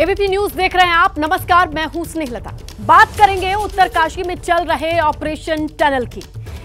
ABP news देख रहे हैं आप। नमस्कार, मैं हूं स्नेहलता। बात करेंगे उत्तरकाशी में चल रहे ऑपरेशन टनल की,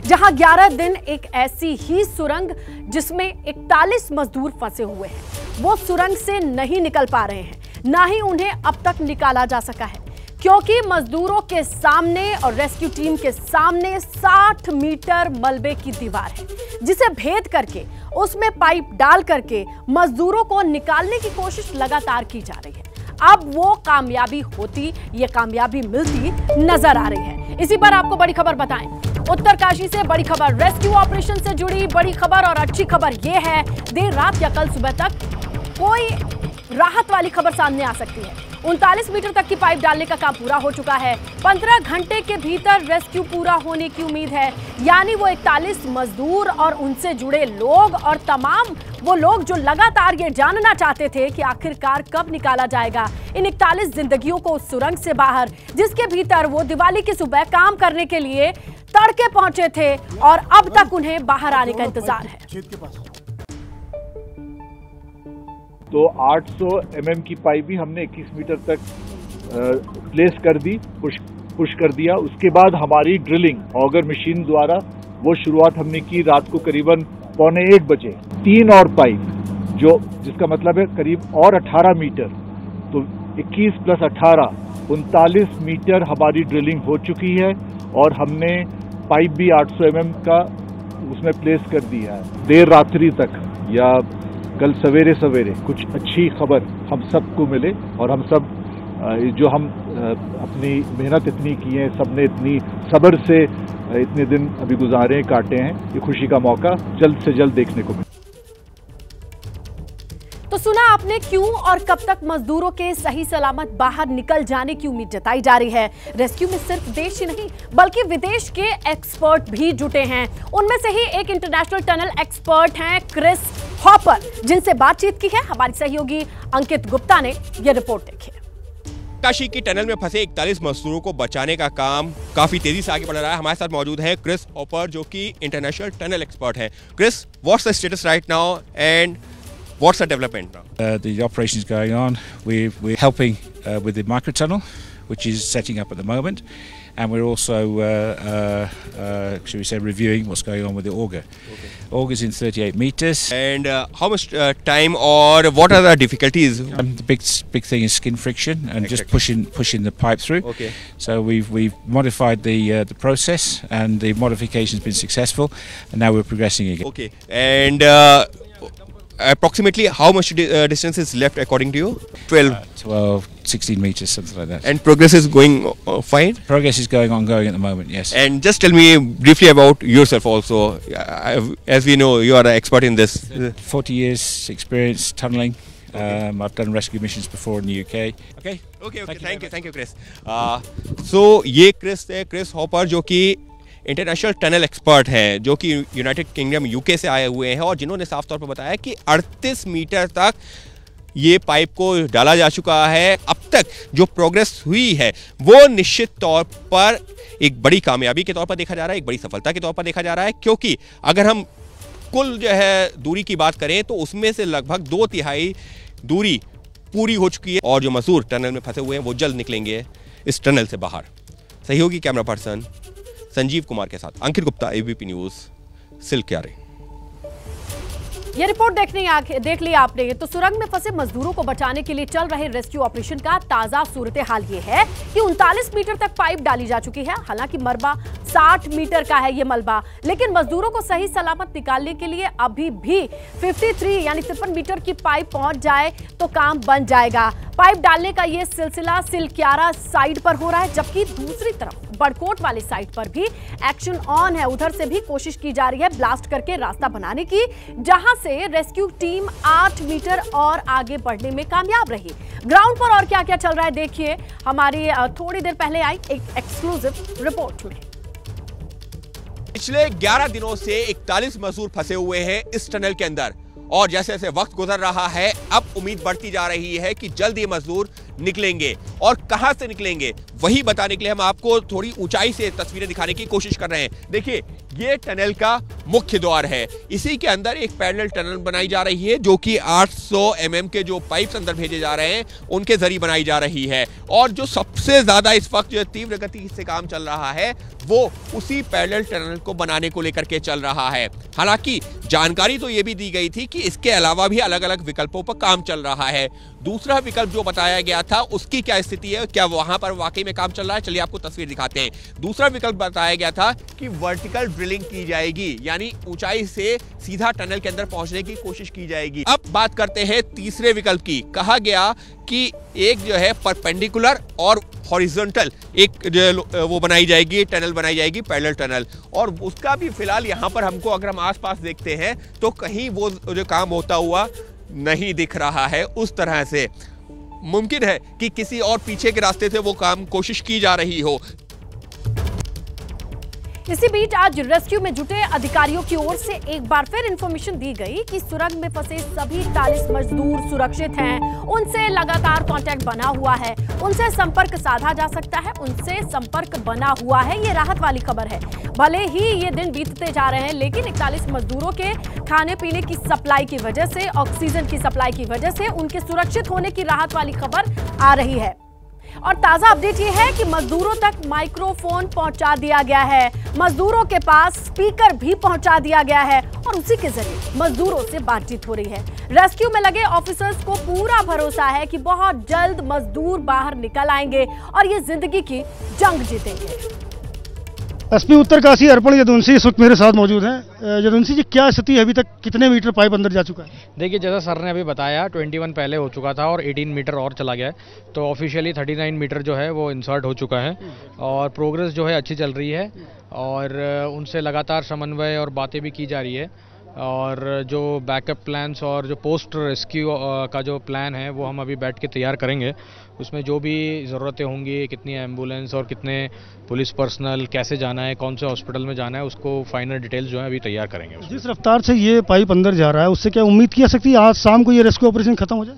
जहां 11 दिन एक ऐसी ही सुरंग जिसमें 41 मजदूर फंसे हुए हैं, वो सुरंग से नहीं निकल पा रहे हैं, ना ही उन्हें अब तक निकाला जा सका है, क्योंकि मजदूरों के सामने और रेस्क्यू टीम के सामने 60 मीटर मलबे की दीवार है, जिसे भेद करके उसमें पाइप डाल करके मजदूरों को निकालने की कोशिश लगातार की जा रही है। अब वो कामयाबी होती, ये कामयाबी मिलती नजर आ रही है। इसी पर आपको बड़ी खबर बताएं। उत्तरकाशी से बड़ी खबर, रेस्क्यू ऑपरेशन से जुड़ी बड़ी खबर। और अच्छी खबर यह है, देर रात या कल सुबह तक कोई राहत वाली खबर सामने आ सकती है। 39 मीटर तक की पाइप डालने का काम पूरा हो चुका है। 15 घंटे के भीतर रेस्क्यू पूरा होने की उम्मीद है, यानी वो 41 मजदूर और उनसे जुड़े लोग और तमाम वो लोग जो लगातार ये जानना चाहते थे कि आखिरकार कब निकाला जाएगा इन 41 जिंदगियों को उस सुरंग से बाहर, जिसके भीतर वो दिवाली की सुबह काम करने के लिए तड़के पहुंचे थे और अब तक उन्हें बाहर आने का इंतजार है। तो 800 mm की पाइप भी हमने 21 मीटर तक प्लेस कर दी, पुश कर दिया। उसके बाद हमारी ड्रिलिंग ऑगर मशीन द्वारा वो शुरुआत हमने की रात को करीबन 1:45 बजे। 3 और पाइप जिसका मतलब है करीब और 18 मीटर, तो 21 + 18 39 मीटर हमारी ड्रिलिंग हो चुकी है और हमने पाइप भी 800 mm का उसमें प्लेस कर दिया है। देर रात्रि तक या कल सवेरे सवेरे कुछ अच्छी खबर हम सबको मिले और हम सब जो हम अपनी मेहनत इतनी की है, सबने इतनी सब्र से इतने दिन अभी गुजारे काटे हैं, ये खुशी का मौका जल्द से जल्द देखने को मिले। तो सुना आपने क्यों और कब तक मजदूरों के सही सलामत बाहर निकल जाने की उम्मीद जताई जा रही है। रेस्क्यू में सिर्फ देश ही नहीं बल्कि विदेश के एक्सपर्ट भी जुटे हैं। उनमें से ही एक इंटरनेशनल टनल एक्सपर्ट हैं क्रिस हॉपर, जिनसे बातचीत की है हमारी सहयोगी अंकित गुप्ता ने। यह रिपोर्ट देखिए। काशी की टनल में फंसे 41 मजदूरों को बचाने का काम काफी तेजी से आगे बढ़ रहा है। हमारे साथ मौजूद है क्रिस हॉपर, जो कि इंटरनेशनल टनल एक्सपर्ट हैं। Chris, what's the status right now and what's the development now? The operation is going on. We're helping with the micro tunnel, which is setting up at the moment, and we're also, shall we say, reviewing what's going on with the auger. Okay. Auger's in 38 meters. And how much time or what are the difficulties? The big thing is skin friction and just pushing the pipe through. Okay. So we've modified the process, and the modification's been successful, and now we're progressing again. Okay. And approximately how much distance is left according to you? 12, 16 meters, something like that. And progress is going fine? Progress is going at the moment, yes. And just tell me briefly about yourself also. As we know, you are an expert in this. 40 years experience tunneling. I've done rescue missions before in the UK. Okay. Thank you, Chris. So ये Chris Hopper जो कि international tunnel expert है, जो कि United kingdom UK से आए हुए हैं, और जिन्होंने साफ तौर पर बताया कि 38 मीटर तक ये पाइप को डाला जा चुका है। अब तक जो प्रोग्रेस हुई है वो निश्चित तौर पर एक बड़ी कामयाबी के तौर पर देखा जा रहा है, एक बड़ी सफलता के तौर पर देखा जा रहा है, क्योंकि अगर हम कुल जो है दूरी की बात करें तो उसमें से लगभग 2/3 दूरी पूरी हो चुकी है और जो मजदूर टनल में फंसे हुए हैं वो जल्द निकलेंगे इस टनल से बाहर। सहयोगी कैमरा पर्सन संजीव कुमार के साथ अंकित गुप्ता, एबीपी न्यूज, सिलक्यारे। ये रिपोर्ट देख ली आपने। तो सुरंग में फंसे मजदूरों को बचाने के लिए चल रहे रेस्क्यू ऑपरेशन का ताजा सूरत हाल ये है कि 39 मीटर तक पाइप डाली जा चुकी है। हालांकि मलबा 60 मीटर का है ये मलबा, लेकिन मजदूरों को सही सलामत निकालने के लिए अभी भी 53 यानी 53 मीटर की पाइप पहुंच जाए तो काम बन जाएगा। पाइप डालने का ये सिलसिला सिलक्यारा साइड पर हो रहा है, जबकि दूसरी तरफ बड़कोट वाली साइड पर भी एक्शन ऑन है। उधर से भी कोशिश की जा रही है ब्लास्ट करके रास्ता बनाने की, जहां से रेस्क्यू टीम 8 मीटर और आगे बढ़ने में कामयाब रही। ग्राउंड पर और क्या क्या चल रहा है देखिए हमारी थोड़ी देर पहले आई एक एक्सक्लूसिव रिपोर्ट में। पिछले 11 दिनों से 41 मजदूर फंसे हुए हैं इस टनल के अंदर, और जैसे जैसे वक्त गुजर रहा है अब उम्मीद बढ़ती जा रही है कि जल्द ये मजदूर निकलेंगे। और कहां से निकलेंगे वही बताने के लिए हम आपको थोड़ी ऊंचाई से तस्वीरें दिखाने की कोशिश कर रहे हैं। देखिए ये टनल का मुख्य द्वार है, इसी के अंदर एक पैरेलल टनल बनाई जा रही है जो कि 800 mm के जो पाइप्स अंदर भेजे जा रहे हैं उनके जरिए बनाई जा रही है। और जो सबसे ज्यादा इस वक्त जो तीव्र गति से काम चल रहा है वो उसी पैरेलल टनल को बनाने को लेकर के चल रहा है। हालांकि जानकारी तो ये भी दी गई थी कि इसके अलावा भी अलग अलग विकल्पों पर काम चल रहा है। दूसरा विकल्प जो बताया गया था उसकी क्या स्थिति है, क्या वहां पर वाकई में काम चल रहा है, चलिए आपको तस्वीर दिखाते हैं। दूसरा विकल्प बताया गया था कि वर्टिकल ड्रिलिंग की जाएगी, यानी ऊंचाई से सीधा टनल के अंदर पहुंचने की कोशिश की जाएगी। अब बात करते हैं तीसरे विकल्प की। कहा गया कि एक जो है परपेंडिकुलर और हॉरिजॉन्टल एक जो वो बनाई जाएगी, टनल बनाई जाएगी, पैरेलल टनल, और उसका भी फिलहाल यहाँ पर हमको अगर हम आसपास देखते हैं तो कहीं वो जो काम होता हुआ नहीं दिख रहा है। उस तरह से मुमकिन है कि किसी और पीछे के रास्ते से वो काम कोशिश की जा रही हो। इसी बीच आज रेस्क्यू में जुटे अधिकारियों की ओर से एक बार फिर इंफॉर्मेशन दी गई कि सुरंग में फंसे सभी 40 मजदूर सुरक्षित हैं, उनसे लगातार कांटेक्ट बना हुआ है, उनसे संपर्क साधा जा सकता है, उनसे संपर्क बना हुआ है। ये राहत वाली खबर है। भले ही ये दिन बीतते जा रहे हैं लेकिन 41 मजदूरों के खाने पीने की सप्लाई की वजह से, ऑक्सीजन की सप्लाई की वजह से उनके सुरक्षित होने की राहत वाली खबर आ रही है। और ताजा अपडेट ये है कि मजदूरों तक माइक्रोफोन पहुंचा दिया गया है, मजदूरों के पास स्पीकर भी पहुंचा दिया गया है और उसी के जरिए मजदूरों से बातचीत हो रही है। रेस्क्यू में लगे ऑफिसर्स को पूरा भरोसा है कि बहुत जल्द मजदूर बाहर निकल आएंगे और ये जिंदगी की जंग जीतेंगे। एसपी उत्तरकाशी अर्पण यदुवंशी इस वक्त मेरे साथ मौजूद हैं। यदुवंशी जी, क्या स्थिति है? अभी तक कितने मीटर पाइप अंदर जा चुका है? देखिए, जैसा सर ने अभी बताया 21 पहले हो चुका था और 18 मीटर और चला गया है, तो ऑफिशियली 39 मीटर जो है वो इंसर्ट हो चुका है और प्रोग्रेस जो है अच्छी चल रही है और उनसे लगातार समन्वय और बातें भी की जा रही है। और जो बैकअप प्लान्स और जो पोस्ट रेस्क्यू का जो प्लान है वो हम अभी बैठ के तैयार करेंगे। उसमें जो भी ज़रूरतें होंगी, कितनी एम्बुलेंस और कितने पुलिस पर्सनल, कैसे जाना है, कौन से हॉस्पिटल में जाना है, उसको फाइनल डिटेल्स जो है अभी तैयार करेंगे। जिस रफ्तार से ये पाइप अंदर जा रहा है उससे क्या उम्मीद की जा सकती है आज शाम को ये रेस्क्यू ऑपरेशन खत्म हो जाए?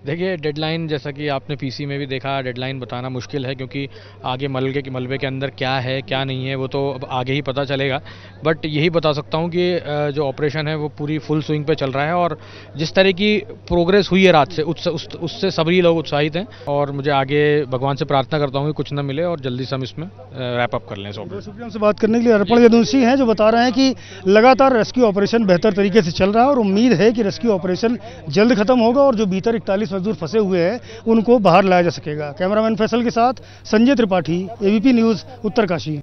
देखिए, डेडलाइन जैसा कि आपने पीसी में भी देखा, डेडलाइन बताना मुश्किल है क्योंकि आगे मलबे के अंदर क्या है क्या नहीं है वो तो अब आगे ही पता चलेगा। बट यही बता सकता हूँ कि जो ऑपरेशन है वो पूरी फुल स्विंग पे चल रहा है और जिस तरह की प्रोग्रेस हुई है रात से उससे सभी लोग उत्साहित हैं और मुझे आगे भगवान से प्रार्थना करता हूँ कि कुछ न मिले और जल्दी से हम इसमें रैप अप कर लें। शुक्रिया हमसे बात करने के लिए। अर्पण यदुवंशी हैं जो बता रहे हैं कि लगातार रेस्क्यू ऑपरेशन बेहतर तरीके से चल रहा है और उम्मीद है कि रेस्क्यू ऑपरेशन जल्द खत्म होगा और जो भीतर 41 मजदूर फंसे हुए हैं उनको बाहर लाया जा सकेगा। कैमरामैन फैसल के साथ संजय त्रिपाठी, एबीपी न्यूज, उत्तरकाशी।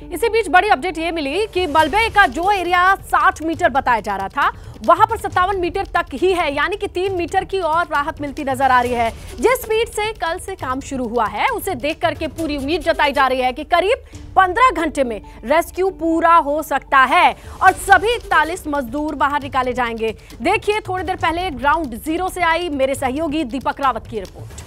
इसी बीच बड़ी अपडेट ये मिली कि मलबे का जो एरिया 60 मीटर बताया जा रहा था वहां पर 57 मीटर तक ही है, यानी कि 3 मीटर की और राहत मिलती नजर आ रही है। जिस स्पीड से कल से काम शुरू हुआ है उसे देख करके पूरी उम्मीद जताई जा रही है कि करीब 15 घंटे में रेस्क्यू पूरा हो सकता है और सभी 41 मजदूर बाहर निकाले जाएंगे। देखिए थोड़ी देर पहले ग्राउंड जीरो से आई मेरे सहयोगी दीपक रावत की रिपोर्ट।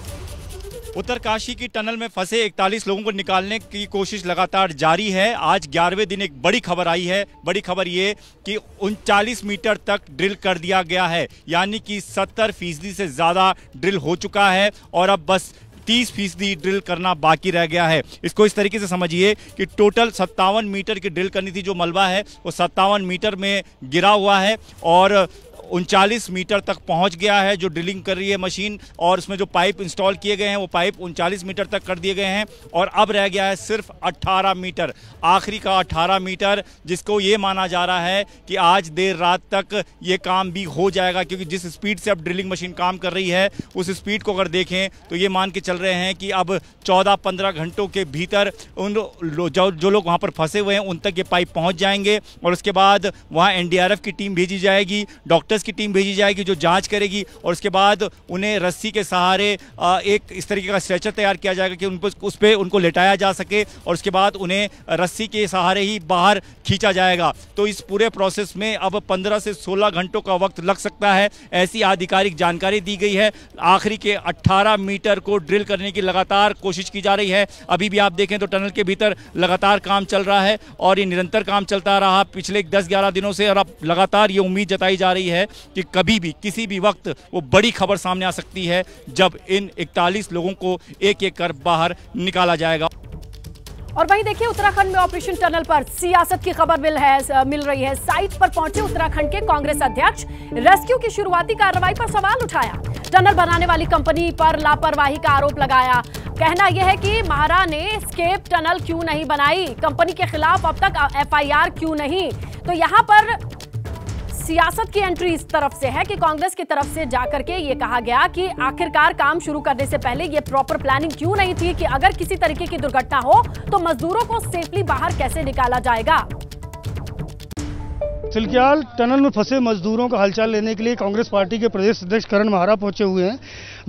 उत्तरकाशी की टनल में फंसे 41 लोगों को निकालने की कोशिश लगातार जारी है। आज 11वें दिन एक बड़ी खबर आई है। बड़ी खबर ये कि 39 मीटर तक ड्रिल कर दिया गया है, यानी कि 70% से ज़्यादा ड्रिल हो चुका है और अब बस 30% ड्रिल करना बाकी रह गया है। इसको इस तरीके से समझिए कि टोटल 57 मीटर की ड्रिल करनी थी। जो मलबा है वो 57 मीटर में गिरा हुआ है और 39 मीटर तक पहुंच गया है जो ड्रिलिंग कर रही है मशीन, और उसमें जो पाइप इंस्टॉल किए गए हैं वो पाइप 39 मीटर तक कर दिए गए हैं और अब रह गया है सिर्फ 18 मीटर, आखिरी का 18 मीटर, जिसको ये माना जा रहा है कि आज देर रात तक ये काम भी हो जाएगा, क्योंकि जिस स्पीड से अब ड्रिलिंग मशीन काम कर रही है उस स्पीड को अगर देखें तो ये मान के चल रहे हैं कि अब 14-15 घंटों के भीतर उन जो लोग वहाँ पर फंसे हुए हैं उन तक ये पाइप पहुँच जाएंगे और उसके बाद वहाँ NDRF की टीम भेजी जाएगी, डॉक्टर्स की टीम भेजी जाएगी जो जांच करेगी और उसके बाद उन्हें रस्सी के सहारे एक इस तरीके का स्ट्रेचर तैयार किया जाएगा कि उस पर उनको लेटाया जा सके और उसके बाद उन्हें रस्सी के सहारे ही बाहर खींचा जाएगा। तो इस पूरे प्रोसेस में अब 15 से 16 घंटों का वक्त लग सकता है, ऐसी आधिकारिक जानकारी दी गई है। आखिरी के 18 मीटर को ड्रिल करने की लगातार कोशिश की जा रही है। अभी भी आप देखें तो टनल के भीतर लगातार काम चल रहा है और ये निरंतर काम चलता रहा पिछले 10-11 दिनों से और अब लगातार ये उम्मीद जताई जा रही है कि कभी भी किसी भी वक्त वो बड़ी खबर सामने आ सकती है जब इन 41 लोगों को एक एक कर बाहर निकाला जाएगा। और वहीं देखिए उत्तराखंड में ऑपरेशन टनल पर सियासत की खबर मिल रही है। साइट पर पहुंचे उत्तराखंड के कांग्रेस अध्यक्ष रेस्क्यू की शुरुआती कार्रवाई पर सवाल उठाया। टनल बनाने वाली कंपनी पर लापरवाही का आरोप लगाया। कहना यह है कि महारा ने स्केप टनल क्यों नहीं बनाई, कंपनी के खिलाफ अब तक FIR क्यों नहीं। तो यहां पर सियासत की एंट्री इस तरफ से है कि कांग्रेस की तरफ से जाकर के ये कहा गया कि आखिरकार काम शुरू करने से पहले ये प्रॉपर प्लानिंग क्यों नहीं थी कि अगर किसी तरीके की दुर्घटना हो तो मजदूरों को सेफली बाहर कैसे निकाला जाएगा। सिलक्याल टनल में फंसे मजदूरों का हालचाल लेने के लिए कांग्रेस पार्टी के प्रदेश अध्यक्ष करण महारा पहुंचे हुए हैं।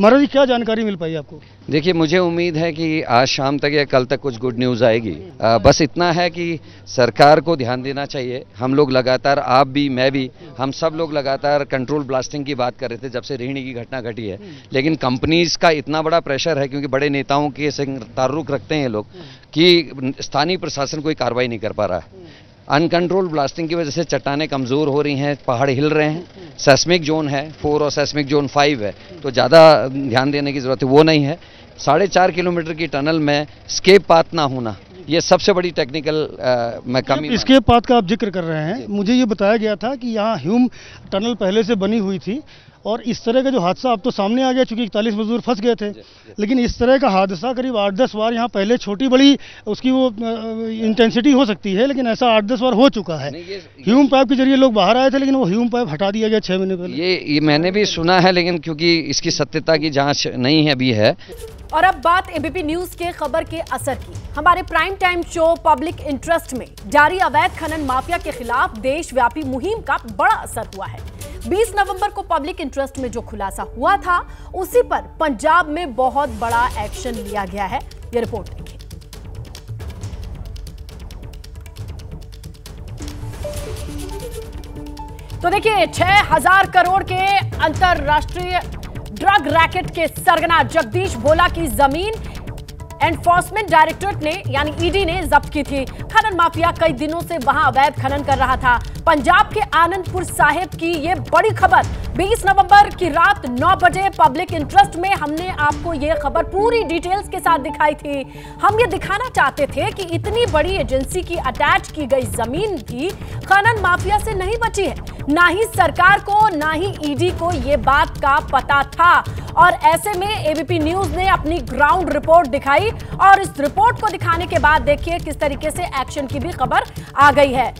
महाराज जी, क्या जानकारी मिल पाई आपको? देखिए, मुझे उम्मीद है कि आज शाम तक या कल तक कुछ गुड न्यूज़ आएगी। बस इतना है कि सरकार को ध्यान देना चाहिए। हम लोग लगातार, आप भी, मैं भी, हम सब लोग लगातार कंट्रोल ब्लास्टिंग की बात कर रहे थे जब से रोहिणी की घटना घटी है। लेकिन कंपनीज का इतना बड़ा प्रेशर है, क्योंकि बड़े नेताओं के ताल्लुक रखते हैं लोग, कि स्थानीय प्रशासन कोई कार्रवाई नहीं कर पा रहा है। अनकंट्रोल ब्लास्टिंग की वजह से चट्टानें कमज़ोर हो रही हैं, पहाड़ हिल रहे हैं। सेस्मिक जोन है 4 और सेस्मिक जोन 5 है, तो ज़्यादा ध्यान देने की ज़रूरत है, वो नहीं है। 4.5 किलोमीटर की टनल में स्केप पाथ ना होना, ये सबसे बड़ी टेक्निकल में कमी। स्केप पाथ का आप जिक्र कर रहे हैं, मुझे ये बताया गया था कि यहाँ ह्यूम टनल पहले से बनी हुई थी और इस तरह का जो हादसा अब तो सामने आ गया, चूंकि 41 मजदूर फंस गए थे, लेकिन इस तरह का हादसा करीब 8-10 बार यहाँ पहले छोटी बड़ी उसकी वो इंटेंसिटी हो सकती है, लेकिन ऐसा 8-10 बार हो चुका है। ह्यूम पाइप के जरिए लोग बाहर आए थे, लेकिन वो ह्यूम पाइप हटा दिया गया 6 महीने पहले। ये मैंने भी सुना है, लेकिन क्योंकि इसकी सत्यता की जाँच नहीं है अभी है। और अब बात एबीपी न्यूज के खबर के असर की। हमारे prime time show public interest में जारी अवैध खनन माफिया के खिलाफ देशव्यापी मुहिम का बड़ा असर हुआ है। 20 नवंबर को पब्लिक इंटरेस्ट में जो खुलासा हुआ था, उसी पर पंजाब में बहुत बड़ा एक्शन लिया गया है। ये रिपोर्ट देखिए। तो देखिए, 6000 करोड़ के अंतरराष्ट्रीय ड्रग रैकेट के सरगना जगदीश भोला की जमीन एनफोर्समेंट डायरेक्टोरेट ने यानी ईडी ने जब्त की थी। खनन माफिया कई दिनों से वहां अवैध खनन कर रहा था। पंजाब के आनंदपुर साहिब की ये बड़ी खबर 20 नवंबर की रात 9 बजे पब्लिक इंटरेस्ट में हमने आपको ये खबर पूरी डिटेल्स के साथ दिखाई थी। हम ये दिखाना चाहते थे कि इतनी बड़ी एजेंसी की अटैच की गई जमीन भी खनन माफिया से नहीं बची है। ना ही सरकार को ना ही ईडी को ये बात का पता था, और ऐसे में एबीपी न्यूज ने अपनी ग्राउंड रिपोर्ट दिखाई, और इस रिपोर्ट को दिखाने के बाद देखिए किस तरीके से एक्शन की भी खबर आ गई है।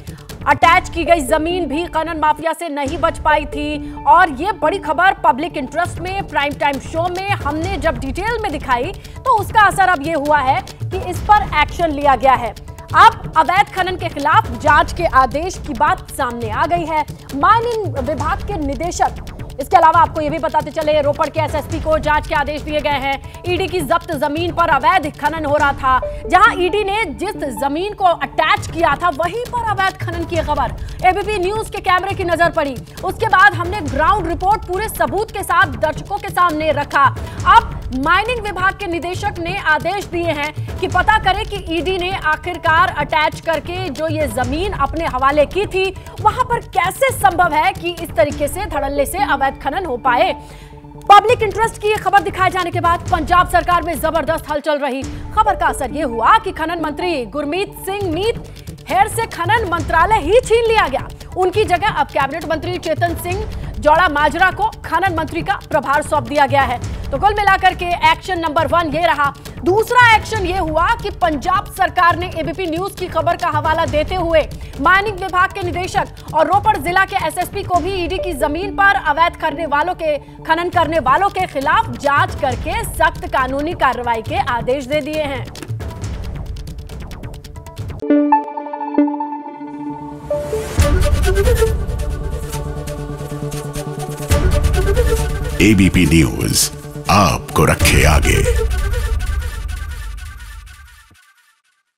अटैच की गई जमीन भी खनन माफिया से नहीं बच पाई थी, और ये बड़ी खबर पब्लिक इंटरेस्ट में प्राइम टाइम शो में हमने जब डिटेल में दिखाई तो उसका असर अब ये हुआ है कि इस पर एक्शन लिया गया है। अब अवैध खनन के खिलाफ जांच के आदेश की बात सामने आ गई है। माइनिंग विभाग के निदेशक, इसके अलावा आपको यह भी बताते चले, रोपड़ के एसएसपी को जांच के आदेश दिए गए हैं। ईडी की जब्त जमीन पर अवैध खनन हो रहा था। जहां ईडी ने जिस जमीन को अटैच किया था वहीं पर अवैध खनन की खबर एबीपी न्यूज के कैमरे की नजर पड़ी। उसके बाद हमने ग्राउंड रिपोर्ट पूरे सबूत के साथ दर्शकों के सामने रखा। अब माइनिंग विभाग के निदेशक ने आदेश दिए हैं कि पता करें कि ईडी ने आखिरकार अटैच करके जो ये जमीन अपने हवाले की थी, वहां पर कैसे संभव है कि इस तरीके से धड़ल्ले से अवैध खनन हो पाए। पब्लिक इंटरेस्ट की ये खबर दिखाए जाने के बाद पंजाब सरकार में जबरदस्त हलचल रही। खबर का असर ये हुआ कि खनन मंत्री गुरमीत सिंह मीत हेर से खनन मंत्रालय ही छीन लिया गया। उनकी जगह अब कैबिनेट मंत्री चेतन सिंह जोड़ा माजरा को खनन मंत्री का प्रभार सौंप दिया गया है। तो कुल मिलाकर के एक्शन नंबर 1 ये रहा। दूसरा एक्शन ये हुआ कि पंजाब सरकार ने एबीपी न्यूज की खबर का हवाला देते हुए माइनिंग विभाग के निदेशक और रोपड़ जिला के एसएसपी को भी ईडी की जमीन पर अवैध खनन करने वालों के खिलाफ जांच करके सख्त कानूनी कार्रवाई के आदेश दे दिए हैं। एबीपी न्यूज आपको रखे आगे।